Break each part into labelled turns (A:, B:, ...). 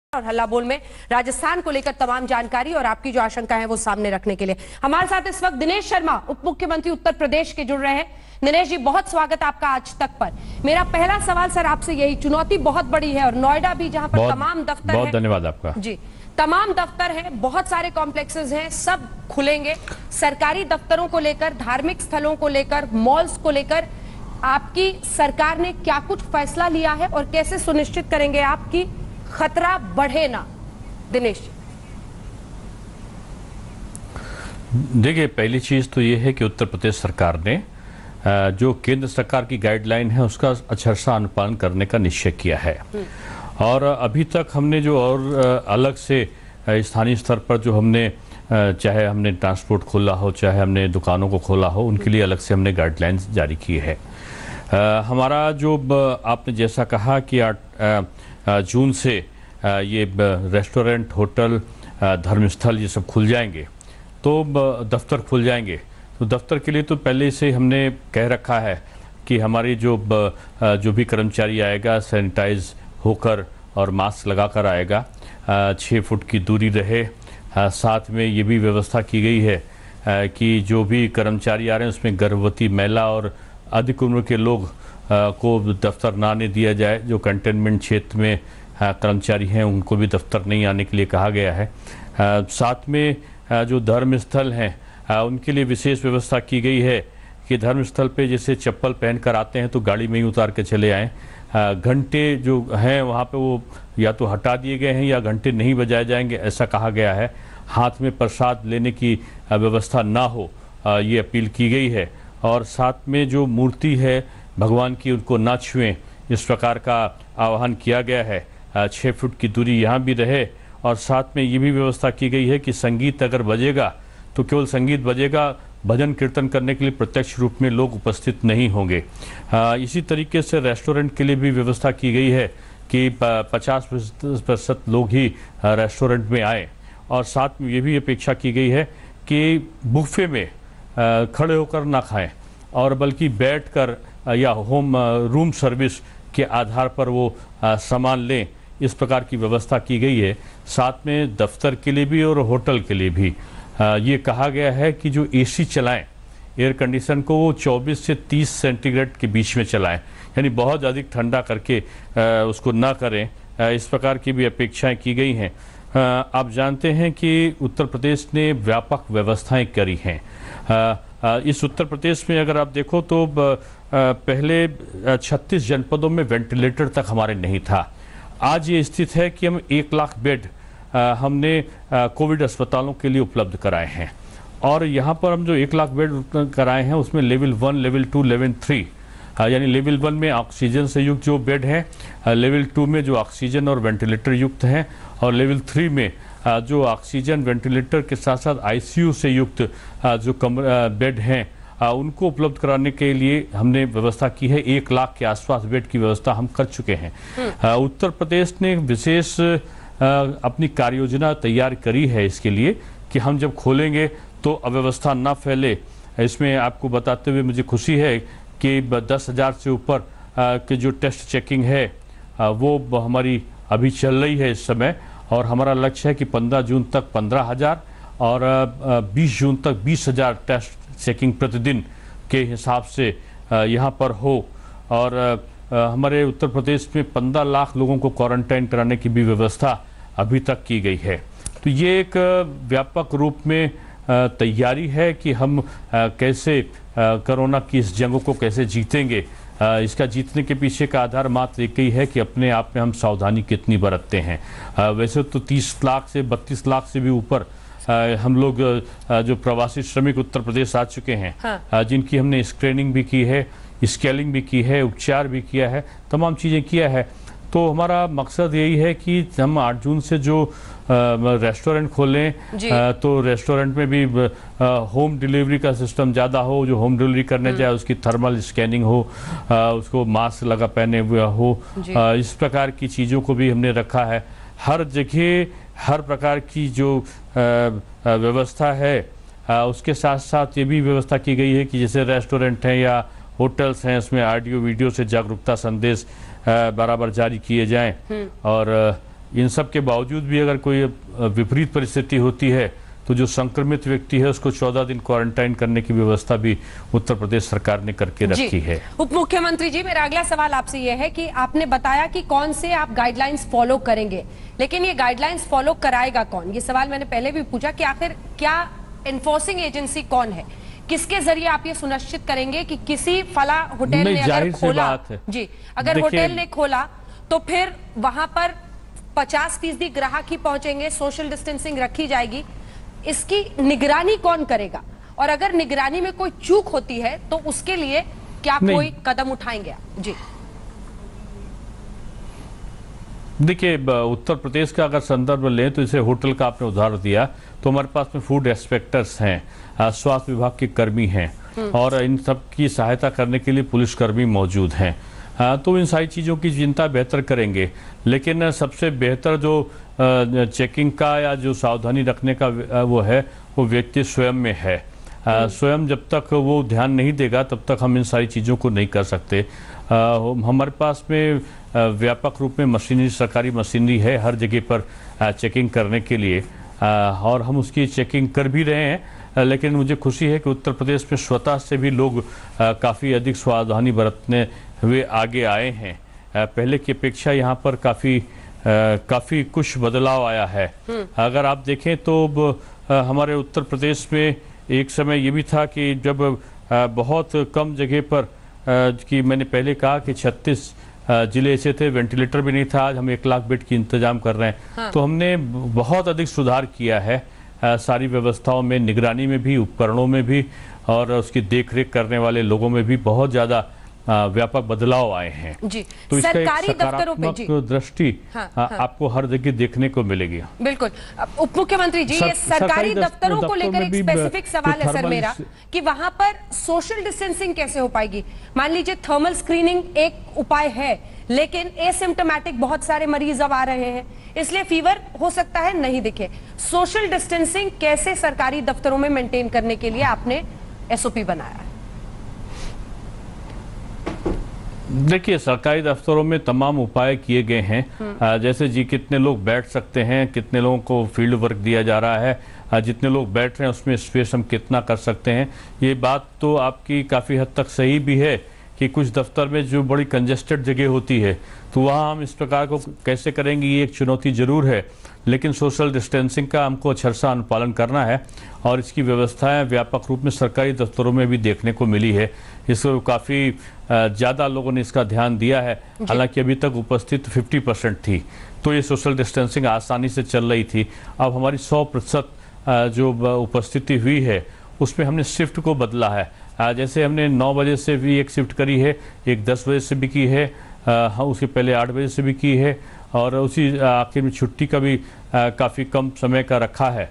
A: और हल्ला बोल में राजस्थान को लेकर तमाम जानकारी और आपकी जो आशंका है वो सामने रखने के लिए हमारे साथ इस वक्त दिनेश शर्मा, उप मुख्यमंत्री उत्तर प्रदेश के जुड़ रहे हैं। दिनेश जी, बहुत स्वागत आपका आज तक पर। मेरा पहला सवाल सर आपसे यही, चुनौती बहुत बड़ी है और नोएडा भी जहां पर तमाम दफ्तर
B: बहुत धन्यवाद आपका
A: जी, तमाम दफ्तर हैं, बहुत सारे कॉम्प्लेक्सेस हैं, सब खुलेंगे। सरकारी दफ्तरों को लेकर, धार्मिक स्थलों को लेकर, मॉल्स को लेकर आपकी सरकार ने क्या कुछ फैसला लिया है और कैसे सुनिश्चित करेंगे आपकी खतरा बढ़े ना? दिनेश,
B: देखिए, पहली चीज तो ये है कि उत्तर प्रदेश सरकार ने जो केंद्र सरकार की गाइडलाइन है उसका अक्षरशः अनुपालन करने का निश्चय किया है। और अभी तक हमने जो और अलग से स्थानीय स्तर पर जो हमने चाहे हमने ट्रांसपोर्ट खोला हो, चाहे हमने दुकानों को खोला हो, उनके लिए अलग से हमने गाइडलाइंस जारी की है। हमारा जो आपने जैसा कहा कि 8 जून से ये रेस्टोरेंट, होटल, धर्मस्थल ये सब खुल जाएंगे, तो दफ्तर खुल जाएंगे। तो दफ्तर के लिए तो पहले से हमने कह रखा है कि हमारी जो भी कर्मचारी आएगा सैनिटाइज होकर और मास्क लगाकर आएगा, 6 फुट की दूरी रहे। साथ में ये भी व्यवस्था की गई है कि जो भी कर्मचारी आ रहे हैं उसमें गर्भवती महिला और अधिक उम्र के लोग को दफ्तर ना आने दिया जाए। जो कंटेनमेंट क्षेत्र में कर्मचारी हैं उनको भी दफ्तर नहीं आने के लिए कहा गया है। साथ में जो धर्म स्थल हैं उनके लिए विशेष व्यवस्था की गई है कि धर्म स्थल पे जैसे चप्पल पहनकर आते हैं तो गाड़ी में ही उतार के चले आएँ। घंटे जो हैं वहाँ पे वो या तो हटा दिए गए हैं या घंटे नहीं बजाए जाएंगे, ऐसा कहा गया है। हाथ में प्रसाद लेने की व्यवस्था ना हो, ये अपील की गई है। और साथ में जो मूर्ति है भगवान की उनको ना छुएं, इस प्रकार का आह्वान किया गया है। 6 फुट की दूरी यहाँ भी रहे। और साथ में ये भी व्यवस्था की गई है कि संगीत अगर बजेगा तो केवल संगीत बजेगा, भजन कीर्तन करने के लिए प्रत्यक्ष रूप में लोग उपस्थित नहीं होंगे। इसी तरीके से रेस्टोरेंट के लिए भी व्यवस्था की गई है कि 50% लोग ही रेस्टोरेंट में आए। और साथ में ये भी अपेक्षा की गई है कि बुफे में खड़े होकर ना खाएं और बल्कि बैठकर या होम रूम सर्विस के आधार पर वो सामान लें, इस प्रकार की व्यवस्था की गई है। साथ में दफ्तर के लिए भी और होटल के लिए भी ये कहा गया है कि जो एसी चलाएं, एयर कंडीशन को वो 24 से 30 सेंटीग्रेड के बीच में चलाएं, यानी बहुत अधिक ठंडा करके उसको ना करें। इस प्रकार की भी अपेक्षाएं की गई हैं। आप जानते हैं कि उत्तर प्रदेश ने व्यापक व्यवस्थाएं करी हैं। इस उत्तर प्रदेश में अगर आप देखो तो पहले 36 जनपदों में वेंटिलेटर तक हमारे नहीं था। आज ये स्थित है कि हम 1 लाख बेड हमने कोविड अस्पतालों के लिए उपलब्ध कराए हैं। और यहाँ पर हम जो 1 लाख बेड कराए हैं उसमें लेवल 1, लेवल 2, लेवल 3, यानी लेवल 1 में ऑक्सीजन से युक्त जो बेड हैं, लेवल 2 में जो ऑक्सीजन और वेंटिलेटर युक्त हैं, और लेवल 3 में जो ऑक्सीजन वेंटिलेटर के साथ साथ आईसीयू से युक्त जो बेड हैं उनको उपलब्ध कराने के लिए हमने व्यवस्था की है। 1 लाख के आसपास बेड की व्यवस्था हम कर चुके हैं। उत्तर प्रदेश ने विशेष अपनी कार्य योजना तैयार करी है इसके लिए कि हम जब खोलेंगे तो अव्यवस्था ना फैले। इसमें आपको बताते हुए मुझे खुशी है कि 10,000 से ऊपर के जो टेस्ट चेकिंग है वो हमारी अभी चल रही है इस समय। और हमारा लक्ष्य है कि 15 जून तक 15,000 और 20 जून तक 20,000 टेस्ट चेकिंग प्रतिदिन के हिसाब से यहाँ पर हो। और हमारे उत्तर प्रदेश में 15 लाख लोगों को क्वारंटाइन कराने की भी व्यवस्था अभी तक की गई है। तो ये एक व्यापक रूप में तैयारी है कि हम कैसे कोरोना की इस जंग को कैसे जीतेंगे। इसका जीतने के पीछे का आधार मात्र एक ही है कि अपने आप में हम सावधानी कितनी बरतते हैं। वैसे तो 30 लाख से 32 लाख से भी ऊपर हम लोग जो प्रवासी श्रमिक उत्तर प्रदेश आ चुके हैं, हाँ। जिनकी हमने स्क्रीनिंग भी की है, स्केलिंग भी की है, उपचार भी किया है, तमाम चीज़ें किया है। तो हमारा मकसद यही है कि हम 8 जून से जो रेस्टोरेंट खोलें तो रेस्टोरेंट में भी होम डिलीवरी का सिस्टम ज़्यादा हो। जो होम डिलीवरी करने जाए उसकी थर्मल स्कैनिंग हो, उसको मास्क लगा पहने हुए हो, इस प्रकार की चीज़ों को भी हमने रखा है। हर जगह हर प्रकार की जो व्यवस्था है उसके साथ साथ ये भी व्यवस्था की गई है कि जैसे रेस्टोरेंट हैं या होटल्स हैं उसमें ऑडियो वीडियो से जागरूकता संदेश बराबर जारी किए जाएं। और इन सब के बावजूद भी अगर कोई विपरीत परिस्थिति होती है तो जो संक्रमित व्यक्ति है उसको 14 दिन क्वारंटाइन करने की व्यवस्था भी उत्तर प्रदेश सरकार ने करके रखी है।
A: उप मुख्यमंत्री जी, मेरा अगला सवाल आपसे यह है कि आपने बताया कि कौन से आप गाइडलाइंस फॉलो करेंगे, लेकिन ये गाइडलाइंस फॉलो कराएगा कौन? ये सवाल मैंने पहले भी पूछा कि आखिर क्या एनफोर्सिंग एजेंसी कौन है, किसके जरीए आप ये सुनिश्चित करेंगे कि किसी फला होटल ने अगर खोला जी, अगर होटल ने खोला तो फिर वहां पर 50% ग्राहक ही पहुंचेंगे, सोशल डिस्टेंसिंग रखी जाएगी, इसकी निगरानी कौन करेगा? और अगर निगरानी में कोई चूक होती है तो उसके लिए क्या कोई कदम उठाएंगे आप? जी
B: देखिए, उत्तर प्रदेश का अगर संदर्भ लें तो इसे होटल का आपने उदाहरण दिया, तो हमारे पास में फूड इंस्पेक्टर्स हैं, स्वास्थ्य विभाग के कर्मी हैं और इन सब की सहायता करने के लिए पुलिसकर्मी मौजूद हैं। तो इन सारी चीज़ों की चिंता बेहतर करेंगे, लेकिन सबसे बेहतर जो चेकिंग का या जो सावधानी रखने का वो है, वो व्यक्ति स्वयं में है। स्वयं जब तक वो ध्यान नहीं देगा तब तक हम इन सारी चीज़ों को नहीं कर सकते। हमारे पास में व्यापक रूप में मशीनरी, सरकारी मशीनरी है हर जगह पर चेकिंग करने के लिए, और हम उसकी चेकिंग कर भी रहे हैं। लेकिन मुझे खुशी है कि उत्तर प्रदेश में स्वतः से भी लोग काफ़ी अधिक सावधानी बरतने हुए आगे आए हैं। पहले की अपेक्षा यहाँ पर काफ़ी कुछ बदलाव आया है। अगर आप देखें तो हमारे उत्तर प्रदेश में एक समय ये भी था कि जब बहुत कम जगह पर कि मैंने पहले कहा कि 36 जिले ऐसे थे वेंटिलेटर भी नहीं था, आज हम 1 लाख बेड की इंतजाम कर रहे हैं। तो हमने बहुत अधिक सुधार किया है सारी व्यवस्थाओं में, निगरानी में भी, उपकरणों में भी, और उसकी देखरेख करने वाले लोगों में भी बहुत ज़्यादा व्यापक बदलाव आए हैं
A: जी।
B: तो इसका
A: सरकारी
B: एक
A: दफ्तरों पे
B: सकारात्मक दृष्टि आपको हर जगह देखने को मिलेगी।
A: बिल्कुल। उप मुख्यमंत्री जी, ये सरकारी दफ्तरों को लेकर एक स्पेसिफिक सवाल है सर मेरा, कि वहां पर सोशल डिस्टेंसिंग कैसे हो पाएगी? मान लीजिए थर्मल स्क्रीनिंग एक उपाय है, लेकिन एसिम्प्टोमेटिक बहुत सारे मरीज अब आ रहे हैं, इसलिए फीवर हो सकता है नहीं दिखे। सोशल डिस्टेंसिंग कैसे सरकारी दफ्तरों में मेंटेन करने के लिए आपने एसओपी बनाया है?
B: देखिए, सरकारी दफ्तरों में तमाम उपाय किए गए हैं। जैसे जी कितने लोग बैठ सकते हैं, कितने लोगों को फील्ड वर्क दिया जा रहा है, जितने लोग बैठ रहे हैं उसमें स्पेस हम कितना कर सकते हैं। ये बात तो आपकी काफ़ी हद तक सही भी है कि कुछ दफ्तर में जो बड़ी कंजेस्टेड जगह होती है तो वहाँ हम इस प्रकार को कैसे करेंगे, ये एक चुनौती जरूर है। लेकिन सोशल डिस्टेंसिंग का हमको अक्षरशः अनुपालन करना है और इसकी व्यवस्थाएं व्यापक रूप में सरकारी दफ्तरों में भी देखने को मिली है। इसको काफ़ी ज़्यादा लोगों ने इसका ध्यान दिया है। हालांकि अभी तक उपस्थित 50% थी, तो ये सोशल डिस्टेंसिंग आसानी से चल रही थी। अब हमारी 100% जो उपस्थिति हुई है उसमें हमने शिफ्ट को बदला है। जैसे हमने 9 बजे से भी एक शिफ्ट करी है, एक 10 बजे से भी की है, उसके पहले 8 बजे से भी की है, और उसी आखिर में छुट्टी का भी काफ़ी कम समय का रखा है।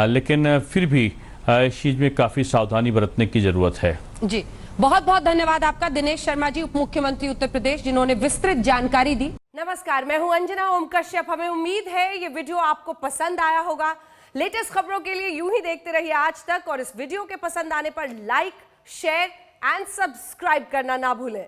B: लेकिन फिर भी इस चीज़ में काफ़ी सावधानी बरतने की ज़रूरत है।
A: जी, बहुत बहुत धन्यवाद आपका दिनेश शर्मा जी, उप मुख्यमंत्री उत्तर प्रदेश, जिन्होंने विस्तृत जानकारी दी। नमस्कार, मैं हूं अंजना ओम कश्यप। हमें उम्मीद है ये वीडियो आपको पसंद आया होगा। लेटेस्ट खबरों के लिए यूं ही देखते रहिए आज तक, और इस वीडियो के पसंद आने पर लाइक, शेयर एंड सब्सक्राइब करना ना भूलें।